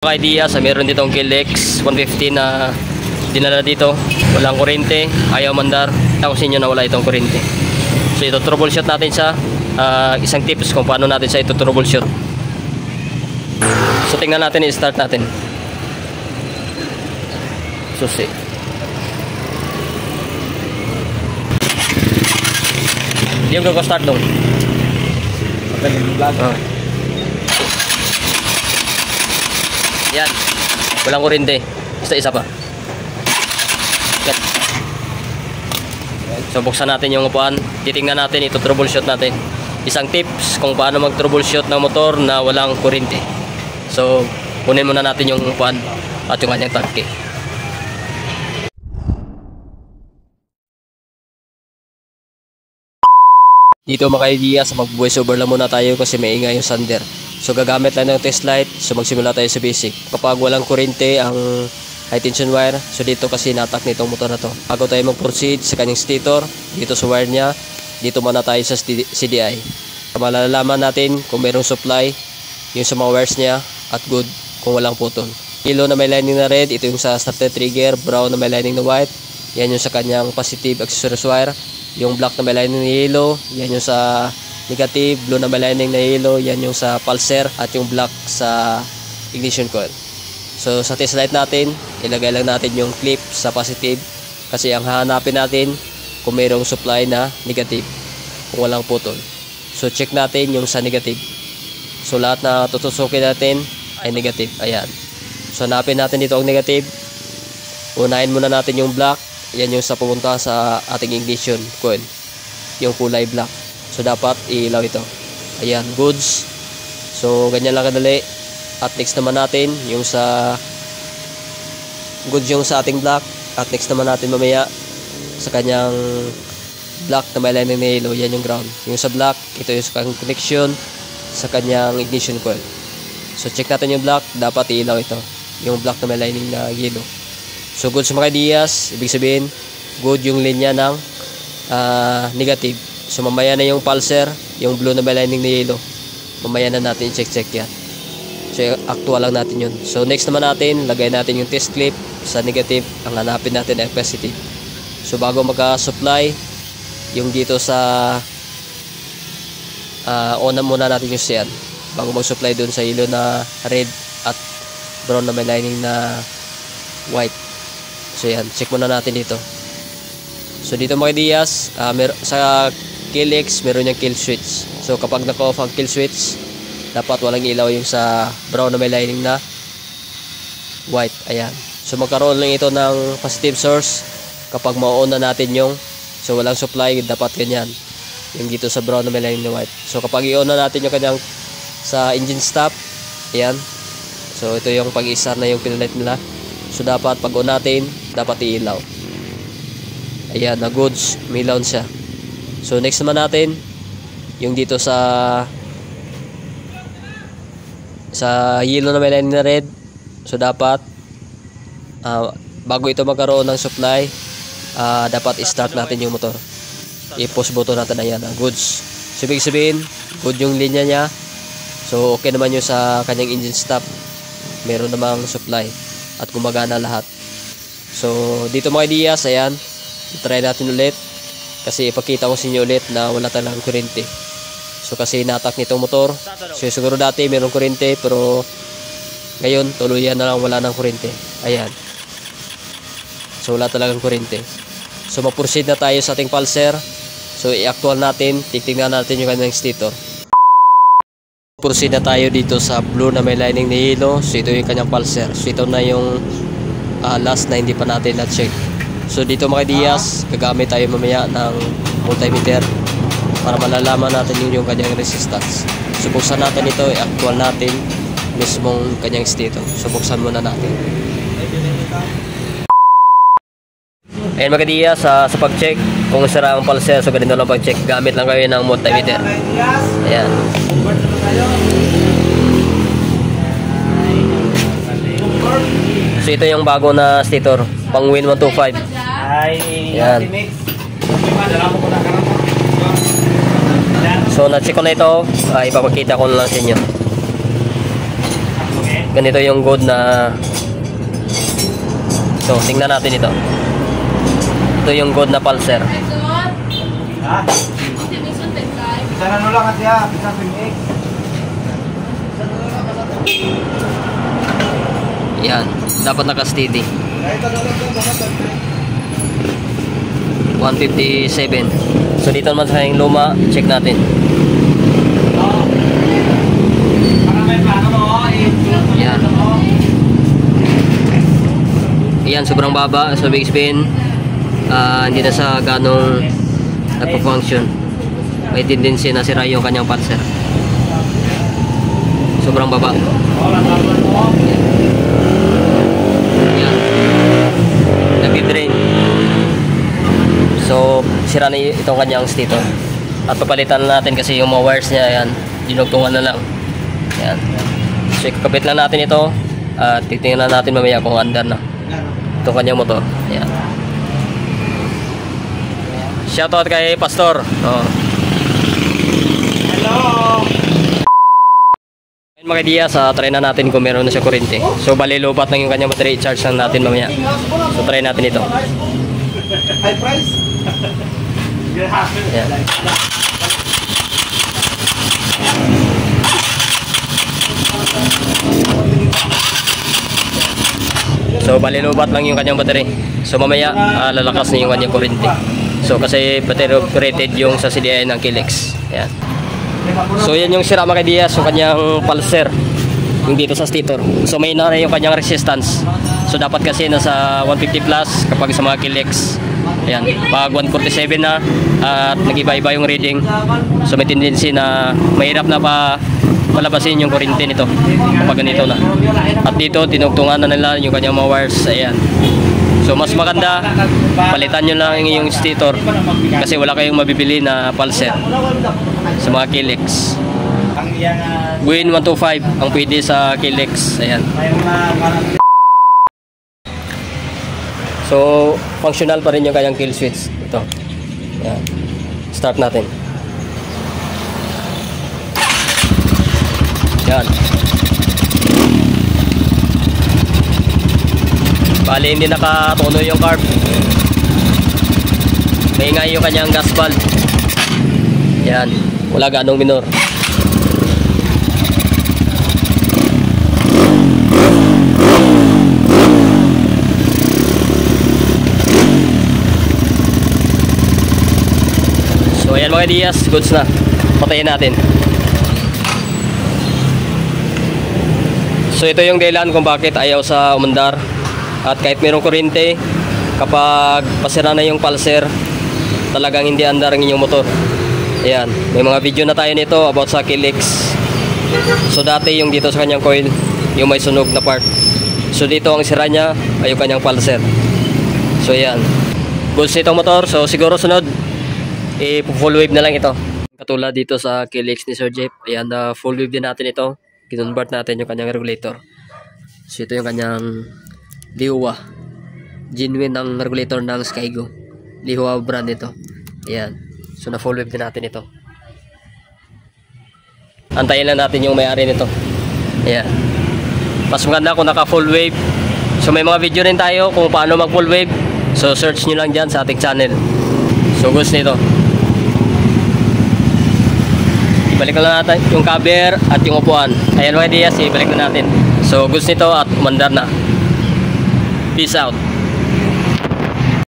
Mga idea sa meron ditong Killex 150 na dinala dito, walang kuryente, ayaw mandar. Tapos inyo na wala itong kuryente. So ito troubleshoot natin sa isang tips kung paano natin sa ito troubleshoot. So tingnan natin, i-start natin. Susi. Diyan ko start dong. Yan. Walang kuryente. Basta isa pa. Yan. So buksan natin yung upuan. Titingnan natin, ito troubleshoot natin. Isang tips kung paano mag-troubleshoot ng motor na walang kuryente. So kunin muna natin yung upuan at yung kanyang tangke. Dito mga idea, sa mag-voice over lang muna tayo kasi maingay yung sander. So gagamit lang ng test light. So magsimula tayo sa basic. Kapag walang kuryente ang high tension wire, so dito kasi natak nitong motor na to. Bago tayo mag-proceed sa kanyang stator, dito sa wire niya, dito muna tayo sa CDI. Malalaman natin kung mayroong supply yung sa mga wires niya at good kung walang putol. Yellow na may lining na red, ito yung sa starter trigger. Brown na may lining na white, yan yung sa kanyang positive accessories wire. Yung black na may lining na yellow, yan yung sa negative. Blue na may lining na yellow, yan yung sa pulser. At yung black sa ignition coil. So sa test light natin, ilagay lang natin yung clip sa positive kasi ang hahanapin natin kung mayroong supply na negative, kung walang putol. So check natin yung sa negative. So lahat na tutusukin natin ay negative. Ayan. So hanapin natin dito ang negative. Unahin muna natin yung black. Yan yung sa pupunta sa ating ignition coil, yung kulay black. So dapat ilaw ito. Ayan, goods. So ganyan lang kadali. At next naman natin yung sa goods yung sa ating black. At next naman natin mamaya sa kanyang black na may lining na yellow, yan yung ground. Yung sa black, ito yung sa connection sa kanyang ignition coil. So check natin yung black, dapat ilaw ito, yung black na may lining na yellow. So good sa mga ideas, ibig sabihin good yung linya ng negative. So mamaya na yung pulser, yung blue na may lining na yellow, mamaya na natin i-check yan. So actual lang natin yun. So next naman natin, lagay natin yung test clip sa negative. Ang hanapin natin ay positive. So bago magka-supply yung dito sa on na muna natin yung CN bago mag-supply dun sa yellow na red at brown na may lining na white. So yan, check muna natin dito. So dito mga ideas, sa Killex meron yung kill switch. So kapag naka-off ang kill switch, dapat walang ilaw yung sa brown na may lining na white. Ayan. So magkaroon lang ito ng positive source kapag ma-on na natin yung, so walang supply, dapat ganyan. Yung dito sa brown na may lining na white. So kapag i-on na natin yung kanyang sa engine stop, ayan. So ito yung pag-i-start na yung pinalight nila. So dapat pag on natin, dapat iilaw. Ayan, na goods, may ilaw siya. So next naman natin yung dito sa yellow na may lining na red. So dapat bago ito magkaroon ng supply, dapat i-start natin yung motor. I-push button natin, ayan, goods. So ibig sabihin, good yung linya niya. So okay naman yung sa kanyang engine stop, meron namang supply at gumagana lahat. So dito mga ideas, ayan, try natin ulit kasi ipakita ko sa inyo ulit na wala talagang kuryente. So kasi natak nitong motor. So siguro dati mayroong kuryente pero ngayon tuluyan na lang wala ng kuryente. Ayan. So wala talagang kuryente. So mag-proceed na tayo sa ating pulser. So i-actual natin, titingnan natin yung kanyang stator. Proceed na tayo dito sa blue na may lining na yellow. So ito yung kanyang pulser. So ito na yung last na hindi pa natin na-check. So dito mga ideas, gagamit tayo mamaya ng multimeter para malalaman natin yung kanyang resistance. So buksan natin ito, i-actual natin mismong kanyang stator. So buksan muna natin. Ayan mga ideas, sa pag-check kung sira ang pulser, so ganito lang pag-check. Gamit lang kayo ng multimeter. Ayan. So ito yung bago na stator, pang Win 125. Ayan. So na-check ko na ito, ipapakita ko na lang sa inyo. ganito yung good na. So tingnan natin ito. Ito yung good na pulser. Ha? Bisan ano lang kasi ha, bisan ping-egg. Yan, dapat naka-steady. 157. So dito naman sa yung luma, check natin. Yan. Yan, sobrang baba. So big spin. Hindi na sa ganong nagpo-function. May tendency na sira yung kanyang pulser. Sobrang baba. Yan. Nag-drain. So sira na itong kanyang stator. At papalitan na natin kasi yung mga wires niya. Yan, dinugtungan na lang. Yan. So ikakabit lang natin ito. At titingnan natin mamaya kung andar na itong kanyang motor. Yan. Shoutout kay Pastor. Oh. Hello! Ayun mga Diaz, try na natin kung meron na siya kuryente. So bali lobat lang yung kanyang battery, charge lang natin mamaya. So try natin ito. High price? Ayan. So bali lobat lang yung kanyang battery. So mamaya lalakas na yung kanyang kuryente. So kasi battery operated yung sa CDI ng Kilex. Ayan. So yan yung sira mga Diaz, yung kanyang pulser yung dito sa stator. So may na yung kanyang resistance. So dapat kasi nasa 150 plus kapag sa mga Kilex. Ayan, pag 147 na at nag-iba-iba yung reading. So may tendency na mahirap na palabasin yung kuryente nito kapag ganito na. At dito tinugtungan na nila yung kanyang mga wires. Ayan. So mas maganda palitan nyo lang yung stator kasi wala kayong mabibili na pulser sa mga Kilex. Buin 125 ang pwede sa Kilex. Ayan. So functional pa rin yung kanyang kill switch. Ito. Ayan. Start natin. Ayan. Bali hindi nakatuno yung carb. Maingay yung kanyang gas valve. Yan, wala ganong minor. So ayan mga Diaz, goods na. Patayin natin. So ito yung dahilan kung bakit ayaw sa umandar. At kahit mayroong kuryente, kapag pasira na yung pulser, talagang hindi andar ang inyong motor. Ayan, may mga video na tayo nito about sa Kilex. So dati yung dito sa kanyang coil, yung may sunog na part. So dito ang sira niya ay yung kanyang pulser. So ayan, goods nitong motor. So siguro sunod, full wave na lang ito. Katulad dito sa Kilex ni Sir Jeff. Ayan, full wave din natin ito. Kinonvert natin yung kanyang regulator. So ito yung kanyang Lihua. Genuine ang regulator ng Skygo. Lihua brand ito. Ayan. So na full wave din natin ito. Antayin lang natin yung may-ari nito. Ayan. Mas maganda kung naka full wave. So may mga video rin tayo kung paano mag full wave. So search nyo lang dyan sa ating channel. So gusto nito. Ibalik na natin yung cover at yung upuan. Ayan mga Diaz, ibalik na natin. So gusto nito at umandar na. Peace out.